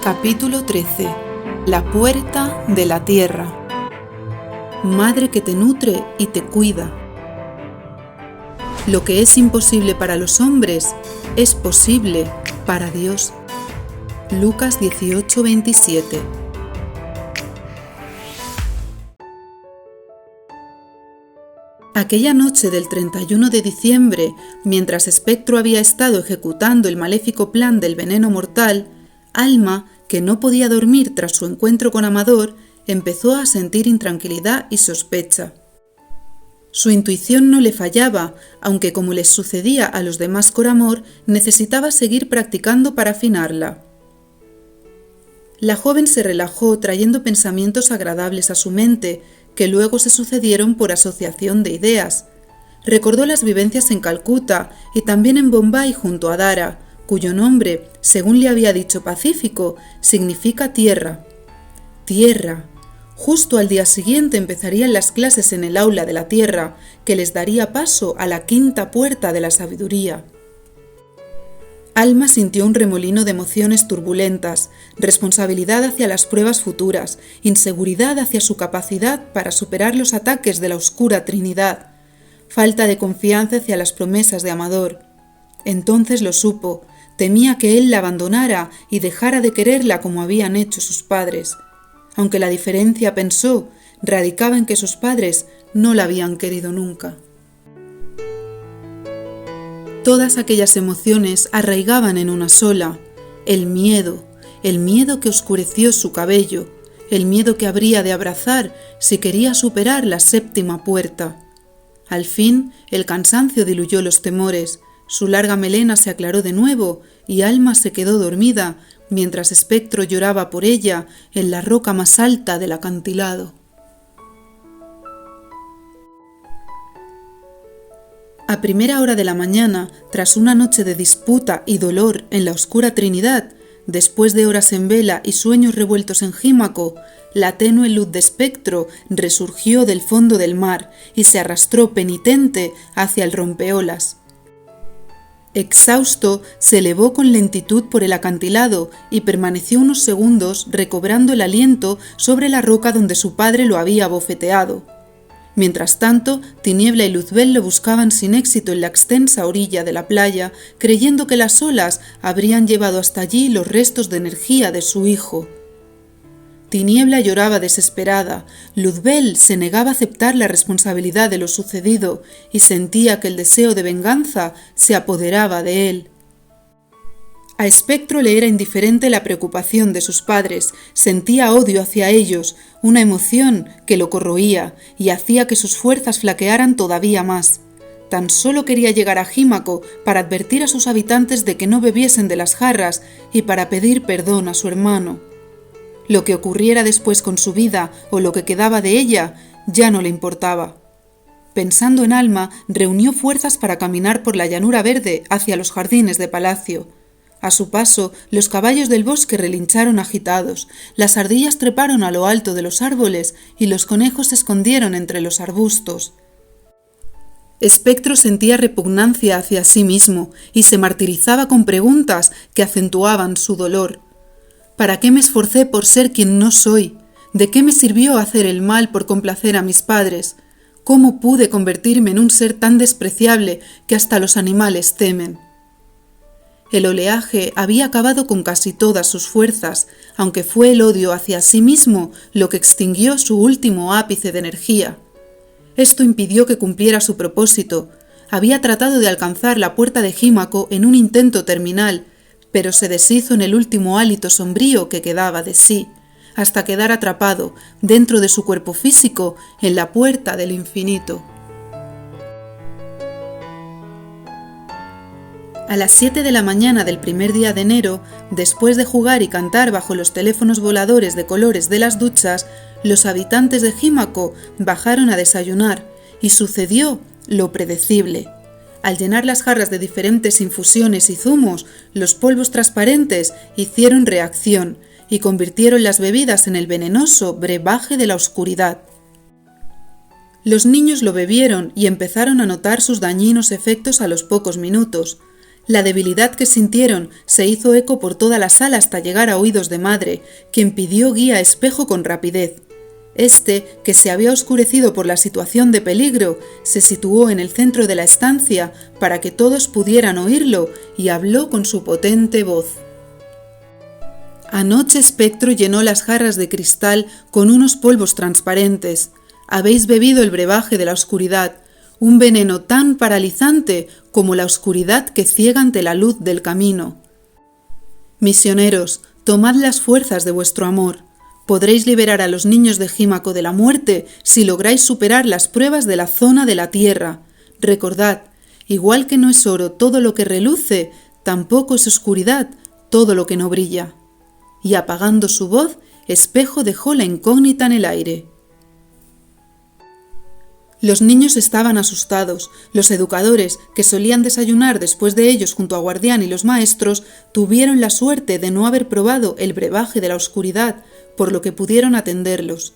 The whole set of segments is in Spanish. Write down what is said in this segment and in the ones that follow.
Capítulo 13. La puerta de la tierra. Madre que te nutre y te cuida. Lo que es imposible para los hombres es posible para Dios. Lucas 18:27. Aquella noche del 31 de diciembre, mientras Espectro había estado ejecutando el maléfico plan del veneno mortal, Alma, que no podía dormir tras su encuentro con Amador, empezó a sentir intranquilidad y sospecha. Su intuición no le fallaba, aunque como les sucedía a los demás con Amor, necesitaba seguir practicando para afinarla. La joven se relajó trayendo pensamientos agradables a su mente, que luego se sucedieron por asociación de ideas. Recordó las vivencias en Calcuta y también en Bombay junto a Dara, cuyo nombre, según le había dicho Pacífico, significa tierra. Tierra. Justo al día siguiente empezarían las clases en el aula de la tierra, que les daría paso a la quinta puerta de la sabiduría. Alma sintió un remolino de emociones turbulentas, responsabilidad hacia las pruebas futuras, inseguridad hacia su capacidad para superar los ataques de la oscura Trinidad, falta de confianza hacia las promesas de Amador. Entonces lo supo, temía que él la abandonara y dejara de quererla como habían hecho sus padres, aunque la diferencia, pensó, radicaba en que sus padres no la habían querido nunca. Todas aquellas emociones arraigaban en una sola, el miedo que oscureció su cabello, el miedo que habría de abrazar si quería superar la séptima puerta. Al fin, el cansancio diluyó los temores, su larga melena se aclaró de nuevo y Alma se quedó dormida mientras Espectro lloraba por ella en la roca más alta del acantilado. A primera hora de la mañana, tras una noche de disputa y dolor en la oscura Trinidad, después de horas en vela y sueños revueltos en Jímaco, la tenue luz de Espectro resurgió del fondo del mar y se arrastró penitente hacia el rompeolas. Exhausto, se elevó con lentitud por el acantilado y permaneció unos segundos recobrando el aliento sobre la roca donde su padre lo había abofeteado. Mientras tanto, Tiniebla y Luzbel lo buscaban sin éxito en la extensa orilla de la playa, creyendo que las olas habrían llevado hasta allí los restos de energía de su hijo. Tiniebla lloraba desesperada, Luzbel se negaba a aceptar la responsabilidad de lo sucedido y sentía que el deseo de venganza se apoderaba de él. A Espectro le era indiferente la preocupación de sus padres, sentía odio hacia ellos, una emoción que lo corroía y hacía que sus fuerzas flaquearan todavía más. Tan solo quería llegar a Jímaco para advertir a sus habitantes de que no bebiesen de las jarras y para pedir perdón a su hermano. Lo que ocurriera después con su vida o lo que quedaba de ella ya no le importaba. Pensando en Alma, reunió fuerzas para caminar por la llanura verde hacia los jardines de palacio. A su paso, los caballos del bosque relincharon agitados, las ardillas treparon a lo alto de los árboles y los conejos se escondieron entre los arbustos. Espectro sentía repugnancia hacia sí mismo y se martirizaba con preguntas que acentuaban su dolor. ¿Para qué me esforcé por ser quien no soy? ¿De qué me sirvió hacer el mal por complacer a mis padres? ¿Cómo pude convertirme en un ser tan despreciable que hasta los animales temen? El oleaje había acabado con casi todas sus fuerzas, aunque fue el odio hacia sí mismo lo que extinguió su último ápice de energía. Esto impidió que cumpliera su propósito. Había tratado de alcanzar la puerta de Jímaco en un intento terminal, pero se deshizo en el último hálito sombrío que quedaba de sí, hasta quedar atrapado, dentro de su cuerpo físico, en la puerta del infinito. A las 7 de la mañana del primer día de enero, después de jugar y cantar bajo los teléfonos voladores de colores de las duchas, los habitantes de Jímaco bajaron a desayunar y sucedió lo predecible. Al llenar las jarras de diferentes infusiones y zumos, los polvos transparentes hicieron reacción y convirtieron las bebidas en el venenoso brebaje de la oscuridad. Los niños lo bebieron y empezaron a notar sus dañinos efectos a los pocos minutos. La debilidad que sintieron se hizo eco por toda la sala hasta llegar a oídos de Madre, quien pidió guía a Espejo con rapidez. Este, que se había oscurecido por la situación de peligro, se situó en el centro de la estancia para que todos pudieran oírlo y habló con su potente voz. Anoche Espectro llenó las jarras de cristal con unos polvos transparentes. Habéis bebido el brebaje de la oscuridad, un veneno tan paralizante como la oscuridad que ciega ante la luz del camino. Misioneros, tomad las fuerzas de vuestro amor. Podréis liberar a los niños de Gímaco de la muerte si lográis superar las pruebas de la zona de la tierra. Recordad, igual que no es oro todo lo que reluce, tampoco es oscuridad todo lo que no brilla. Y apagando su voz, Espejo dejó la incógnita en el aire. Los niños estaban asustados. Los educadores, que solían desayunar después de ellos junto a Guardián y los maestros, tuvieron la suerte de no haber probado el brebaje de la oscuridad, por lo que pudieron atenderlos.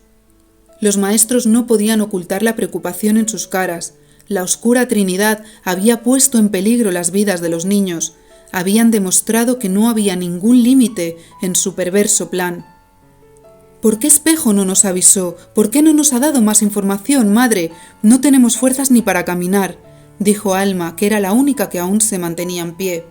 Los maestros no podían ocultar la preocupación en sus caras. La oscura Trinidad había puesto en peligro las vidas de los niños. Habían demostrado que no había ningún límite en su perverso plan. ¿Por qué Espejo no nos avisó? ¿Por qué no nos ha dado más información, madre? No tenemos fuerzas ni para caminar, dijo Alma, que era la única que aún se mantenía en pie.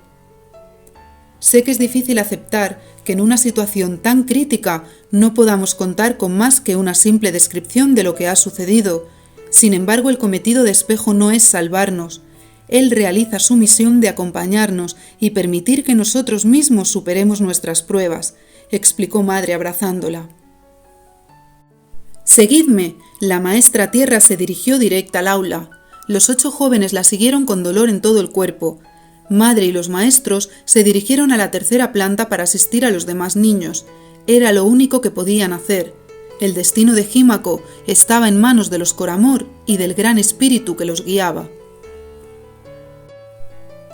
Sé que es difícil aceptar que en una situación tan crítica no podamos contar con más que una simple descripción de lo que ha sucedido. Sin embargo, el cometido de Espejo no es salvarnos. Él realiza su misión de acompañarnos y permitir que nosotros mismos superemos nuestras pruebas, explicó Madre abrazándola. «Seguidme». La maestra Tierra se dirigió directa al aula. Los 8 jóvenes la siguieron con dolor en todo el cuerpo. Madre y los maestros se dirigieron a la tercera planta para asistir a los demás niños. Era lo único que podían hacer. El destino de Gímaco estaba en manos de los Coramor y del gran espíritu que los guiaba.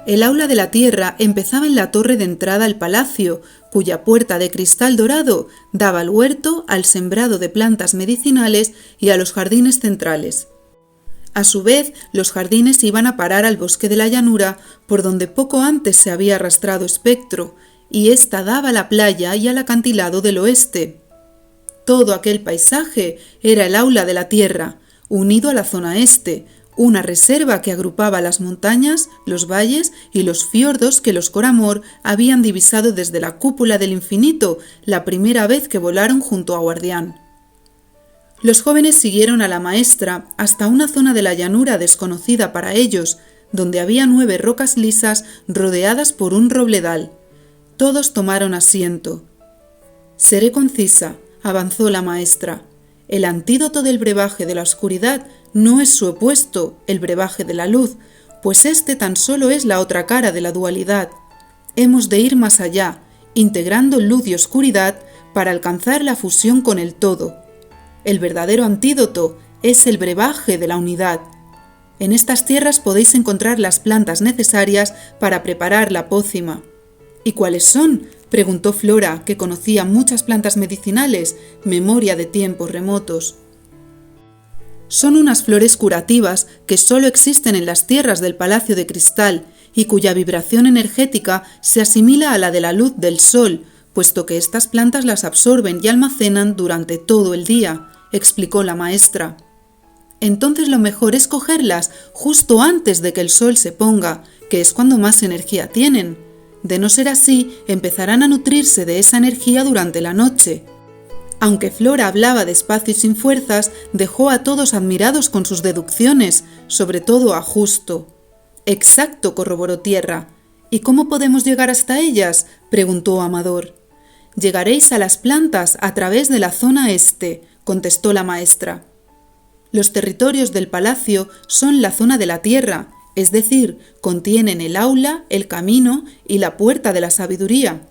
El aula de la Tierra empezaba en la torre de entrada al palacio, cuya puerta de cristal dorado daba al huerto, al sembrado de plantas medicinales y a los jardines centrales. A su vez, los jardines iban a parar al bosque de la llanura, por donde poco antes se había arrastrado Espectro, y ésta daba a la playa y al acantilado del oeste. Todo aquel paisaje era el aula de la Tierra, unido a la zona este, una reserva que agrupaba las montañas, los valles y los fiordos que los Coramor habían divisado desde la cúpula del infinito la primera vez que volaron junto a Guardián. Los jóvenes siguieron a la maestra hasta una zona de la llanura desconocida para ellos, donde había 9 rocas lisas rodeadas por un robledal. Todos tomaron asiento. «Seré concisa», avanzó la maestra. «El antídoto del brebaje de la oscuridad no es su opuesto, el brebaje de la luz, pues este tan solo es la otra cara de la dualidad. Hemos de ir más allá, integrando luz y oscuridad para alcanzar la fusión con el todo. El verdadero antídoto es el brebaje de la unidad. En estas tierras podéis encontrar las plantas necesarias para preparar la pócima». «¿Y cuáles son?», preguntó Flora, que conocía muchas plantas medicinales, memoria de tiempos remotos. «Son unas flores curativas que solo existen en las tierras del Palacio de Cristal y cuya vibración energética se asimila a la de la luz del sol, puesto que estas plantas las absorben y almacenan durante todo el día», explicó la maestra. «Entonces lo mejor es cogerlas justo antes de que el sol se ponga, que es cuando más energía tienen. De no ser así, empezarán a nutrirse de esa energía durante la noche». Aunque Flora hablaba despacio y sin fuerzas, dejó a todos admirados con sus deducciones, sobre todo a Justo. «Exacto», corroboró Tierra. «¿Y cómo podemos llegar hasta ellas?», preguntó Amador. «Llegaréis a las plantas a través de la zona este», contestó la maestra. «Los territorios del palacio son la zona de la Tierra, es decir, contienen el aula, el camino y la puerta de la sabiduría.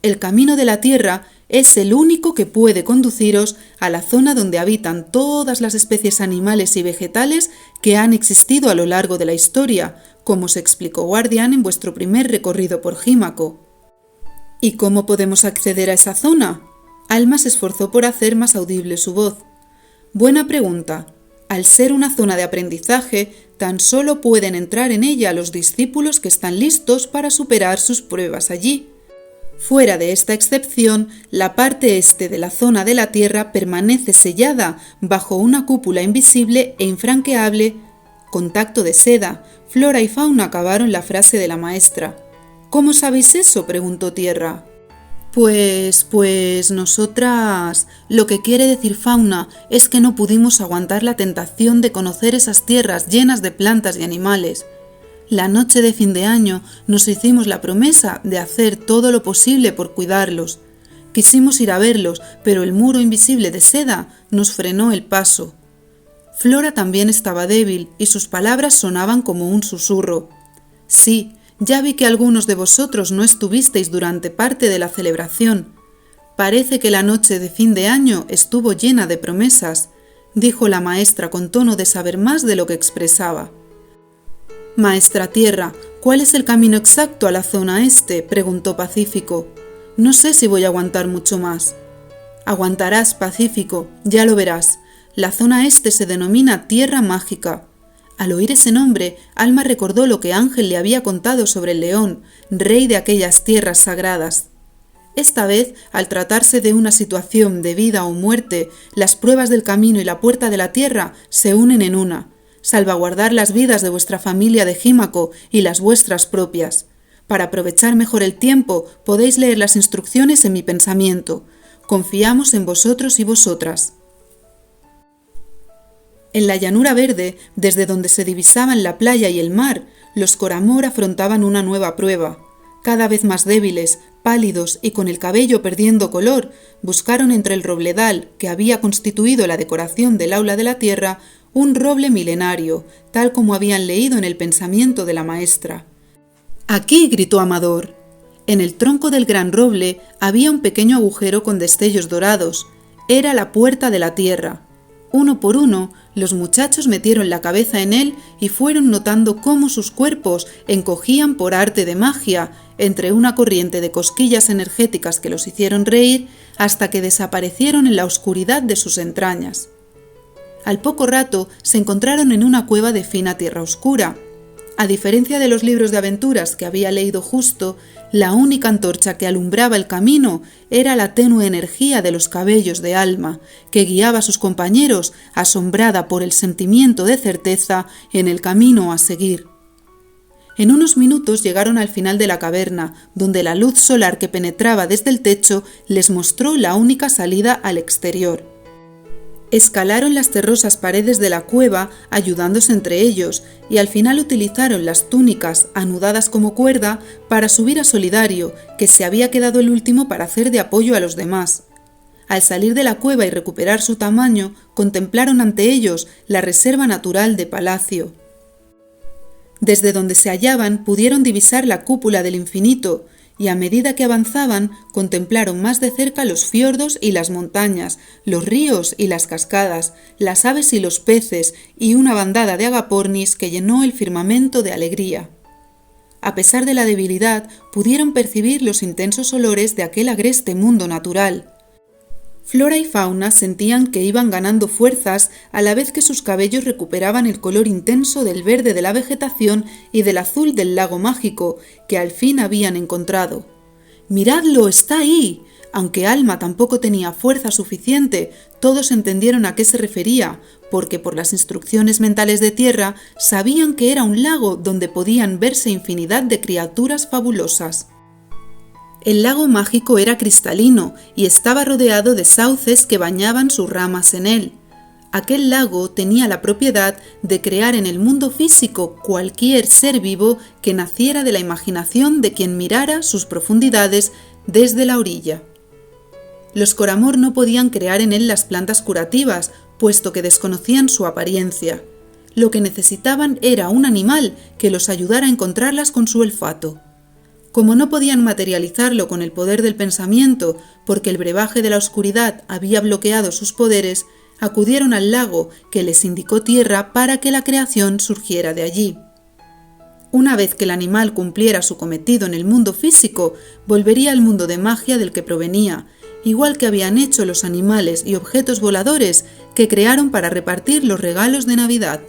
El camino de la Tierra es el único que puede conduciros a la zona donde habitan todas las especies animales y vegetales que han existido a lo largo de la historia, como se explicó Guardián en vuestro primer recorrido por Gímaco». «¿Y cómo podemos acceder a esa zona?». Alma se esforzó por hacer más audible su voz. «Buena pregunta. Al ser una zona de aprendizaje, tan solo pueden entrar en ella los discípulos que están listos para superar sus pruebas allí. Fuera de esta excepción, la parte este de la zona de la Tierra permanece sellada bajo una cúpula invisible e infranqueable. Contacto de seda. Flora y Fauna acabaron la frase de la maestra. ¿Cómo sabéis eso?, preguntó Tierra. Pues nosotras... Lo que quiere decir Fauna es que no pudimos aguantar la tentación de conocer esas tierras llenas de plantas y animales. La noche de fin de año nos hicimos la promesa de hacer todo lo posible por cuidarlos. Quisimos ir a verlos, pero el muro invisible de seda nos frenó el paso. Flora también estaba débil y sus palabras sonaban como un susurro. Sí, ya vi que algunos de vosotros no estuvisteis durante parte de la celebración. Parece que la noche de fin de año estuvo llena de promesas, dijo la maestra con tono de saber más de lo que expresaba. Maestra Tierra, ¿cuál es el camino exacto a la zona este?, preguntó Pacífico. No sé si voy a aguantar mucho más. Aguantarás, Pacífico, ya lo verás. La zona este se denomina Tierra Mágica. Al oír ese nombre, Alma recordó lo que Ángel le había contado sobre el león, rey de aquellas tierras sagradas. Esta vez, al tratarse de una situación de vida o muerte, las pruebas del camino y la puerta de la tierra se unen en una. Salvaguardar las vidas de vuestra familia de Jímaco y las vuestras propias. Para aprovechar mejor el tiempo, podéis leer las instrucciones en mi pensamiento. Confiamos en vosotros y vosotras. En la llanura verde, desde donde se divisaban la playa y el mar, los Coramor afrontaban una nueva prueba. Cada vez más débiles, pálidos y con el cabello perdiendo color, buscaron entre el robledal, que había constituido la decoración del aula de la tierra, un roble milenario, tal como habían leído en el pensamiento de la maestra. «Aquí», gritó Amador. En el tronco del gran roble había un pequeño agujero con destellos dorados. Era la puerta de la tierra. Uno por uno, los muchachos metieron la cabeza en él y fueron notando cómo sus cuerpos encogían por arte de magia, entre una corriente de cosquillas energéticas que los hicieron reír, hasta que desaparecieron en la oscuridad de sus entrañas. Al poco rato se encontraron en una cueva de fina tierra oscura. A diferencia de los libros de aventuras que había leído justo, la única antorcha que alumbraba el camino era la tenue energía de los cabellos de Alma, que guiaba a sus compañeros, asombrada por el sentimiento de certeza en el camino a seguir. En unos minutos llegaron al final de la caverna, donde la luz solar que penetraba desde el techo les mostró la única salida al exterior. Escalaron las terrosas paredes de la cueva ayudándose entre ellos y al final utilizaron las túnicas anudadas como cuerda para subir a Solidario, que se había quedado el último para hacer de apoyo a los demás. Al salir de la cueva y recuperar su tamaño, contemplaron ante ellos la reserva natural de Palacio. Desde donde se hallaban pudieron divisar la cúpula del infinito, y a medida que avanzaban contemplaron más de cerca los fiordos y las montañas, los ríos y las cascadas, las aves y los peces y una bandada de agapornis que llenó el firmamento de alegría. A pesar de la debilidad, pudieron percibir los intensos olores de aquel agreste mundo natural. Flora y Fauna sentían que iban ganando fuerzas a la vez que sus cabellos recuperaban el color intenso del verde de la vegetación y del azul del lago mágico que al fin habían encontrado. «¡Miradlo! ¡Está ahí!». Aunque Alma tampoco tenía fuerza suficiente, todos entendieron a qué se refería, porque por las instrucciones mentales de Tierra sabían que era un lago donde podían verse infinidad de criaturas fabulosas. El lago mágico era cristalino y estaba rodeado de sauces que bañaban sus ramas en él. Aquel lago tenía la propiedad de crear en el mundo físico cualquier ser vivo que naciera de la imaginación de quien mirara sus profundidades desde la orilla. Los Coramor no podían crear en él las plantas curativas, puesto que desconocían su apariencia. Lo que necesitaban era un animal que los ayudara a encontrarlas con su olfato. Como no podían materializarlo con el poder del pensamiento, porque el brebaje de la oscuridad había bloqueado sus poderes, acudieron al lago que les indicó Tierra para que la creación surgiera de allí. Una vez que el animal cumpliera su cometido en el mundo físico, volvería al mundo de magia del que provenía, igual que habían hecho los animales y objetos voladores que crearon para repartir los regalos de Navidad.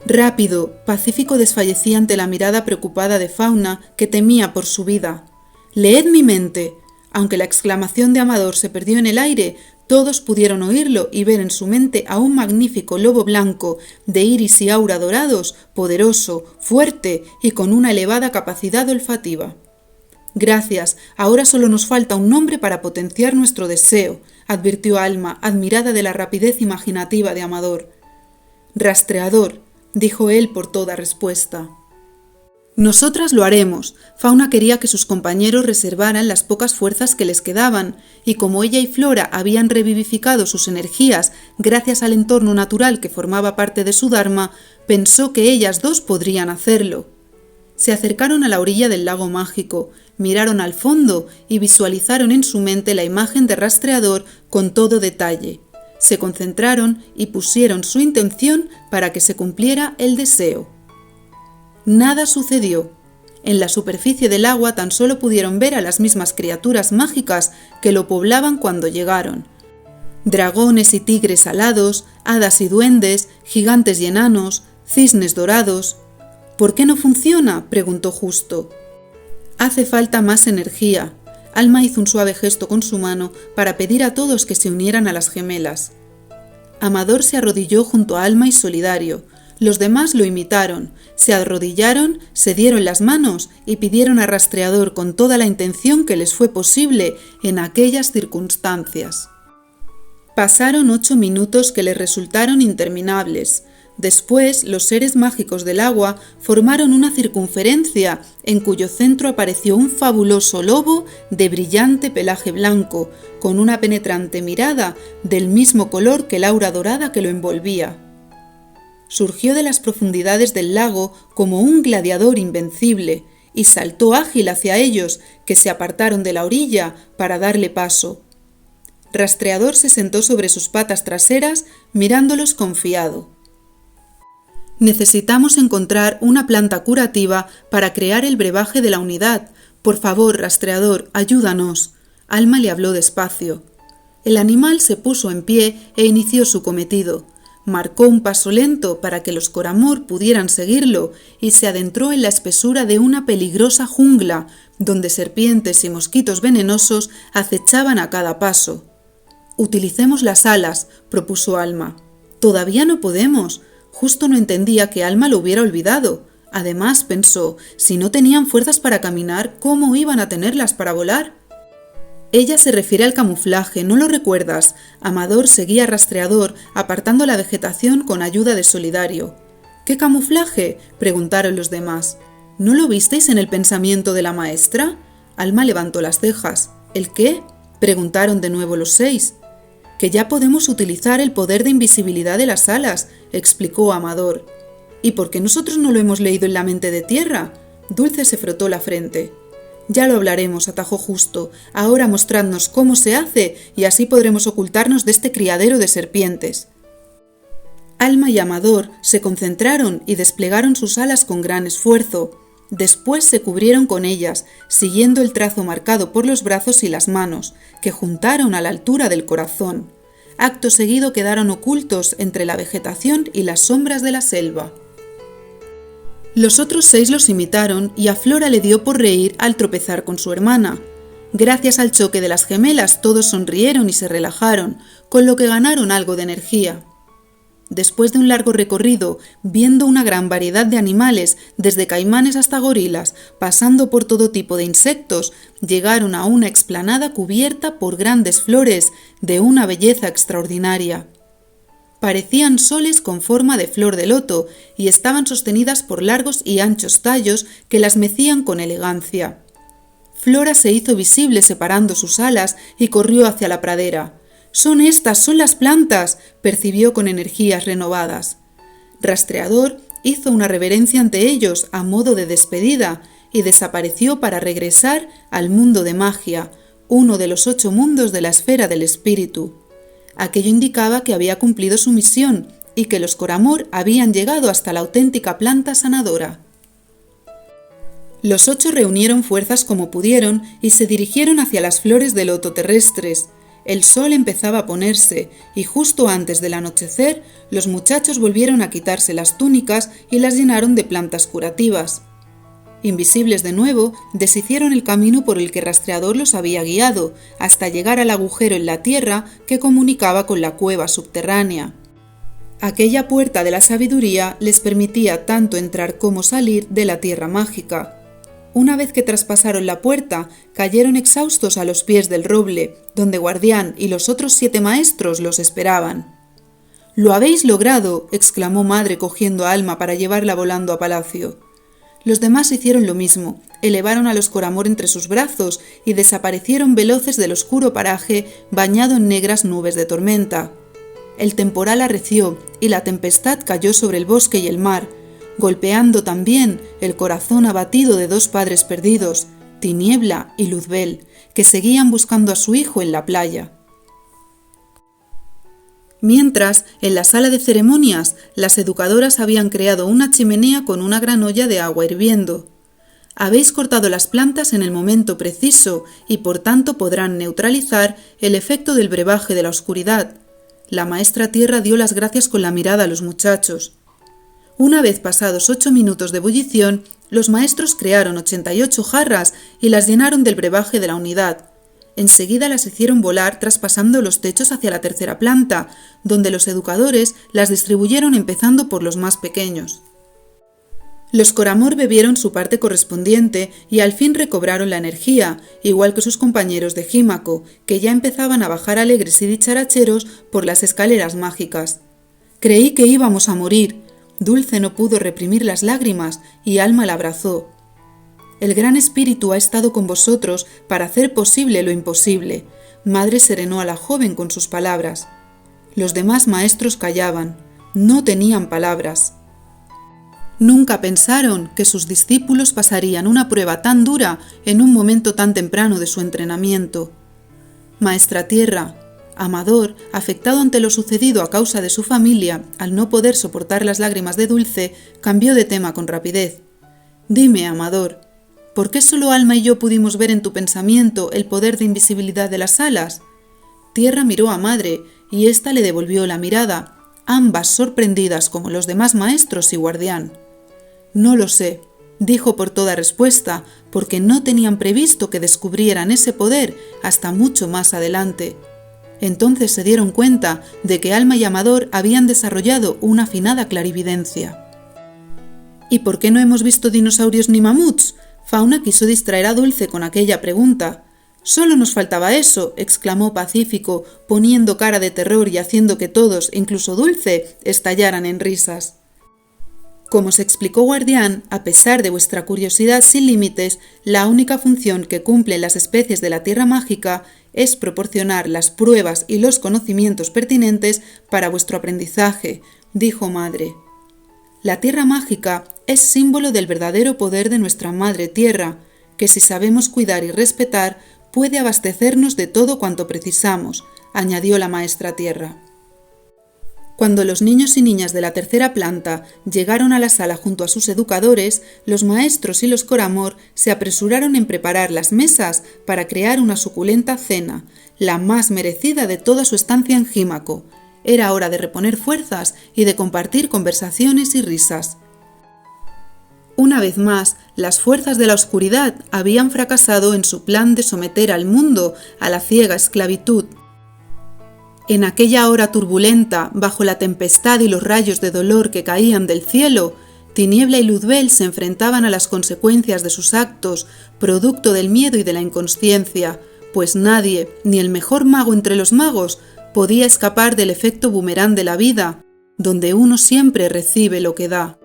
Rápido, Pacífico desfallecía ante la mirada preocupada de Fauna, que temía por su vida. «¡Leed mi mente!». Aunque la exclamación de Amador se perdió en el aire, todos pudieron oírlo y ver en su mente a un magnífico lobo blanco, de iris y aura dorados, poderoso, fuerte y con una elevada capacidad olfativa. «Gracias, ahora solo nos falta un nombre para potenciar nuestro deseo», advirtió Alma, admirada de la rapidez imaginativa de Amador. «Rastreador», dijo él por toda respuesta. «Nosotras lo haremos». Fauna quería que sus compañeros reservaran las pocas fuerzas que les quedaban, y como ella y Flora habían revivificado sus energías gracias al entorno natural que formaba parte de su dharma, pensó que ellas dos podrían hacerlo. Se acercaron a la orilla del lago mágico, miraron al fondo y visualizaron en su mente la imagen de Rastreador con todo detalle. Se concentraron y pusieron su intención para que se cumpliera el deseo. Nada sucedió. En la superficie del agua tan solo pudieron ver a las mismas criaturas mágicas que lo poblaban cuando llegaron. Dragones y tigres alados, hadas y duendes, gigantes y enanos, cisnes dorados. «¿Por qué no funciona?», preguntó Justo. «Hace falta más energía». Alma hizo un suave gesto con su mano para pedir a todos que se unieran a las gemelas. Amador se arrodilló junto a Alma y Solidario. Los demás lo imitaron, se arrodillaron, se dieron las manos y pidieron a Rastreador con toda la intención que les fue posible en aquellas circunstancias. Pasaron 8 minutos que les resultaron interminables. Después, los seres mágicos del agua formaron una circunferencia en cuyo centro apareció un fabuloso lobo de brillante pelaje blanco, con una penetrante mirada del mismo color que el aura dorada que lo envolvía. Surgió de las profundidades del lago como un gladiador invencible y saltó ágil hacia ellos, que se apartaron de la orilla para darle paso. Rastreador se sentó sobre sus patas traseras, mirándolos confiado. «Necesitamos encontrar una planta curativa para crear el brebaje de la unidad. Por favor, Rastreador, ayúdanos». Alma le habló despacio. El animal se puso en pie e inició su cometido. Marcó un paso lento para que los Coramor pudieran seguirlo y se adentró en la espesura de una peligrosa jungla, donde serpientes y mosquitos venenosos acechaban a cada paso. «Utilicemos las alas», propuso Alma. «Todavía no podemos». Justo no entendía que Alma lo hubiera olvidado. Además, pensó, si no tenían fuerzas para caminar, ¿cómo iban a tenerlas para volar? Ella se refiere al camuflaje, ¿no lo recuerdas? Amador seguía a Rastreador, apartando la vegetación con ayuda de Solidario. ¿Qué camuflaje?, preguntaron los demás. ¿No lo visteis en el pensamiento de la maestra? Alma levantó las cejas. ¿El qué?, preguntaron de nuevo los 6. «Que ya podemos utilizar el poder de invisibilidad de las alas», explicó Amador. «¿Y por qué nosotros no lo hemos leído en la mente de tierra?». Dulce se frotó la frente. «Ya lo hablaremos», atajó Justo. «Ahora mostradnos cómo se hace y así podremos ocultarnos de este criadero de serpientes». Alma y Amador se concentraron y desplegaron sus alas con gran esfuerzo. Después se cubrieron con ellas, siguiendo el trazo marcado por los brazos y las manos, que juntaron a la altura del corazón. Acto seguido quedaron ocultos entre la vegetación y las sombras de la selva. Los otros 6 los imitaron y a Flora le dio por reír al tropezar con su hermana. Gracias al choque de las gemelas todos sonrieron y se relajaron, con lo que ganaron algo de energía. Después de un largo recorrido, viendo una gran variedad de animales, desde caimanes hasta gorilas, pasando por todo tipo de insectos, llegaron a una explanada cubierta por grandes flores de una belleza extraordinaria. Parecían soles con forma de flor de loto y estaban sostenidas por largos y anchos tallos que las mecían con elegancia. Flora se hizo visible separando sus alas y corrió hacia la pradera. «Son estas, son las plantas», percibió con energías renovadas. Rastreador hizo una reverencia ante ellos a modo de despedida y desapareció para regresar al mundo de magia, uno de los 8 mundos de la esfera del espíritu. Aquello indicaba que había cumplido su misión y que los Coramor habían llegado hasta la auténtica planta sanadora. Los 8 reunieron fuerzas como pudieron y se dirigieron hacia las flores de loto terrestres. El sol empezaba a ponerse y justo antes del anochecer los muchachos volvieron a quitarse las túnicas y las llenaron de plantas curativas. Invisibles de nuevo, deshicieron el camino por el que Rastreador los había guiado, hasta llegar al agujero en la tierra que comunicaba con la cueva subterránea. Aquella puerta de la sabiduría les permitía tanto entrar como salir de la tierra mágica. Una vez que traspasaron la puerta, cayeron exhaustos a los pies del roble, donde Guardián y los otros 7 maestros los esperaban. «¡Lo habéis logrado!», exclamó Madre cogiendo a Alma para llevarla volando a palacio. Los demás hicieron lo mismo, elevaron a los Coramor entre sus brazos y desaparecieron veloces del oscuro paraje bañado en negras nubes de tormenta. El temporal arreció y la tempestad cayó sobre el bosque y el mar, golpeando también el corazón abatido de 2 padres perdidos, Tiniebla y Luzbel, que seguían buscando a su hijo en la playa. Mientras, en la sala de ceremonias, las educadoras habían creado una chimenea con una gran olla de agua hirviendo. Habéis cortado las plantas en el momento preciso y por tanto podrán neutralizar el efecto del brebaje de la oscuridad. La maestra Tierra dio las gracias con la mirada a los muchachos. Una vez pasados 8 minutos de ebullición, los maestros crearon 88 jarras y las llenaron del brebaje de la unidad. Enseguida las hicieron volar traspasando los techos hacia la 3ª planta, donde los educadores las distribuyeron empezando por los más pequeños. Los Coramor bebieron su parte correspondiente y al fin recobraron la energía, igual que sus compañeros de Gímaco, que ya empezaban a bajar alegres y dicharacheros por las escaleras mágicas. «Creí que íbamos a morir». Dulce no pudo reprimir las lágrimas y Alma la abrazó. «El Gran Espíritu ha estado con vosotros para hacer posible lo imposible». Madre serenó a la joven con sus palabras. Los demás maestros callaban, no tenían palabras. Nunca pensaron que sus discípulos pasarían una prueba tan dura en un momento tan temprano de su entrenamiento. Maestra Tierra, Amador, afectado ante lo sucedido a causa de su familia, al no poder soportar las lágrimas de Dulce, cambió de tema con rapidez. «Dime, Amador, ¿por qué solo Alma y yo pudimos ver en tu pensamiento el poder de invisibilidad de las alas?» Tierra miró a Madre y ésta le devolvió la mirada, ambas sorprendidas como los demás maestros y Guardián. «No lo sé», dijo por toda respuesta, porque no tenían previsto que descubrieran ese poder hasta mucho más adelante. Entonces se dieron cuenta de que Alma y Amador habían desarrollado una afinada clarividencia. «¿Y por qué no hemos visto dinosaurios ni mamuts?», Fauna quiso distraer a Dulce con aquella pregunta. «Solo nos faltaba eso», exclamó Pacífico, poniendo cara de terror y haciendo que todos, incluso Dulce, estallaran en risas. Como se explicó Guardián, a pesar de vuestra curiosidad sin límites, la única función que cumplen las especies de la Tierra Mágica es proporcionar las pruebas y los conocimientos pertinentes para vuestro aprendizaje, dijo Madre. La Tierra Mágica es símbolo del verdadero poder de nuestra Madre Tierra, que si sabemos cuidar y respetar, puede abastecernos de todo cuanto precisamos, añadió la Maestra Tierra. Cuando los niños y niñas de la 3ª planta llegaron a la sala junto a sus educadores, los maestros y los Coramor se apresuraron en preparar las mesas para crear una suculenta cena, la más merecida de toda su estancia en Gímaco. Era hora de reponer fuerzas y de compartir conversaciones y risas. Una vez más, las fuerzas de la oscuridad habían fracasado en su plan de someter al mundo a la ciega esclavitud. En aquella hora turbulenta, bajo la tempestad y los rayos de dolor que caían del cielo, Tiniebla y Luzbel se enfrentaban a las consecuencias de sus actos, producto del miedo y de la inconsciencia, pues nadie, ni el mejor mago entre los magos, podía escapar del efecto boomerang de la vida, donde uno siempre recibe lo que da.